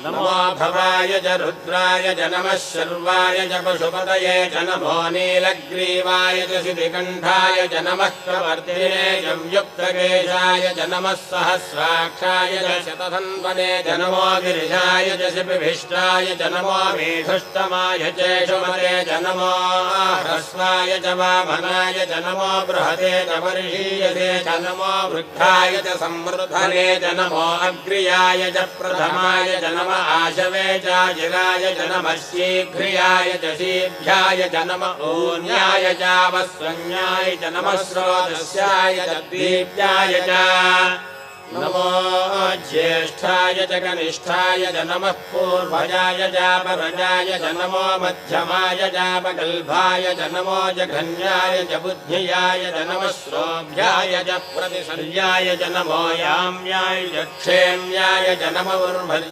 नमो भवाय च रुद्राय च नमः शर्वाय च पशुपतये च नमो नीलग्रीवाय च शितिकण्ठाय च नमः प्रवर्तिने च युक्तकेशाय च नमः सहस्राक्षाय च शतधन्वने च नमो गिरिशाय च शिपिभिष्टाय च नमो मेघुष्टमाय च शुमते च नमो ह्रस्वाय च वामनाय च नमो बृहते च वर्षीयसे च नमो वृद्धाय च संवृद्धने च नमो अग्र्याय च प्रथमाय च नमो आशवे चाजिराय च नमः शीघ्रियाय च शीभ्याय च नमः ऊन्याय च वस्वन्याय च नमः स्रोतस्याय च दीप्याय च नमो ज्येष्ठाय च कनिष्ठाय च नमः पूर्वजाय च परजाय च नमो मध्यमाय च पगल्भाय च नमो जघन्याय च बुद्ध्याय च नमः श्रोभ्याय च प्रतिशल्याय च नमो याम्याय च क्षेम्याय च नमो